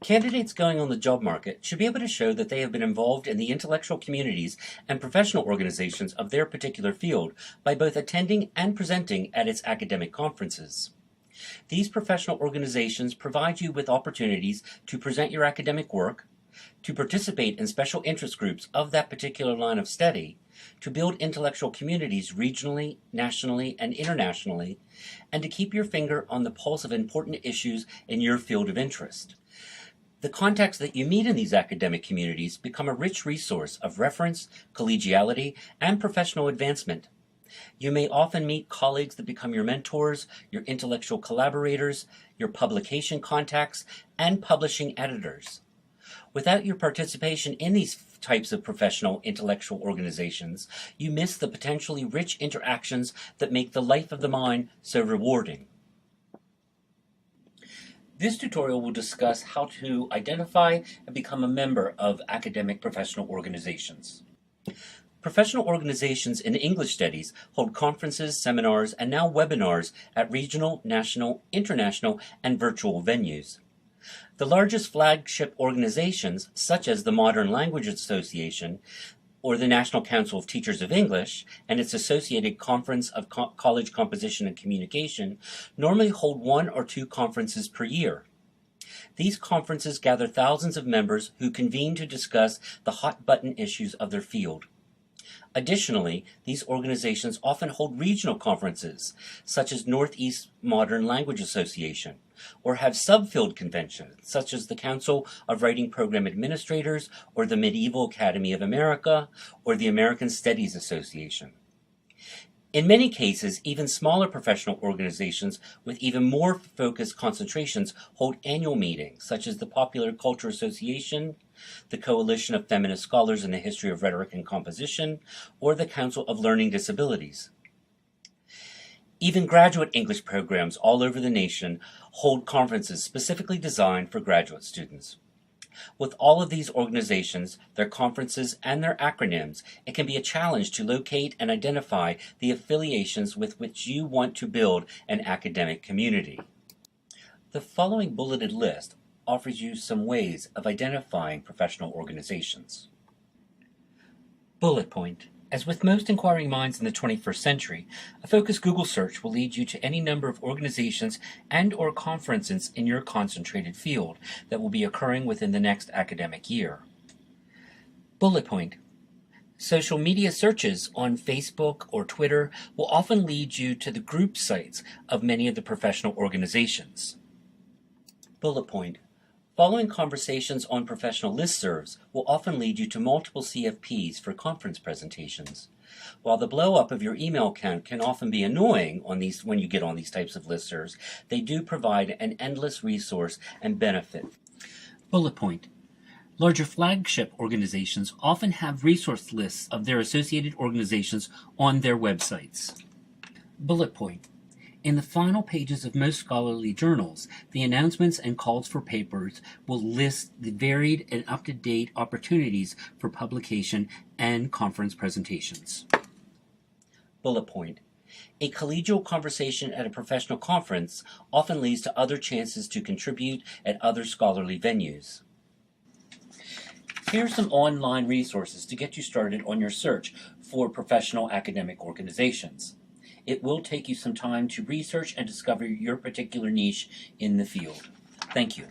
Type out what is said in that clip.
Candidates going on the job market should be able to show that they have been involved in the intellectual communities and professional organizations of their particular field by both attending and presenting at its academic conferences. These professional organizations provide you with opportunities to present your academic work, to participate in special interest groups of that particular line of study, to build intellectual communities regionally, nationally, and internationally, and to keep your finger on the pulse of important issues in your field of interest. The contacts that you meet in these academic communities become a rich resource of reference, collegiality, and professional advancement. You may often meet colleagues that become your mentors, your intellectual collaborators, your publication contacts, and publishing editors. Without your participation in these types of professional intellectual organizations, you miss the potentially rich interactions that make the life of the mind so rewarding. This tutorial will discuss how to identify and become a member of academic professional organizations. Professional organizations in English studies hold conferences, seminars, and now webinars at regional, national, international, and virtual venues. The largest flagship organizations, such as the Modern Language Association, or the National Council of Teachers of English and its associated Conference of College Composition and Communication, normally hold 1 or 2 conferences per year. These conferences gather thousands of members who convene to discuss the hot-button issues of their field. Additionally, these organizations often hold regional conferences, such as Northeast Modern Language Association, or have subfield conventions, such as the Council of Writing Program Administrators, or the Medieval Academy of America, or the American Studies Association. In many cases, even smaller professional organizations with even more focused concentrations hold annual meetings, such as the Popular Culture Association, the Coalition of Feminist Scholars in the History of Rhetoric and Composition, or the Council of Learning Disabilities. Even graduate English programs all over the nation hold conferences specifically designed for graduate students. With all of these organizations, their conferences, and their acronyms, it can be a challenge to locate and identify the affiliations with which you want to build an academic community. The following bulleted list offers you some ways of identifying professional organizations. Bullet point. As with most inquiring minds in the 21st century, a focused Google search will lead you to any number of organizations and/or conferences in your concentrated field that will be occurring within the next academic year. Bullet point. Social media searches on Facebook or Twitter will often lead you to the group sites of many of the professional organizations. Bullet point. Following conversations on professional listservs will often lead you to multiple CFPs for conference presentations. While the blow-up of your email account can often be annoying when you get on these types of listservs, they do provide an endless resource and benefit. Bullet point. Larger flagship organizations often have resource lists of their associated organizations on their websites. Bullet point. In the final pages of most scholarly journals, the announcements and calls for papers will list the varied and up-to-date opportunities for publication and conference presentations. Bullet point. A collegial conversation at a professional conference often leads to other chances to contribute at other scholarly venues. Here are some online resources to get you started on your search for professional academic organizations. It will take you some time to research and discover your particular niche in the field. Thank you.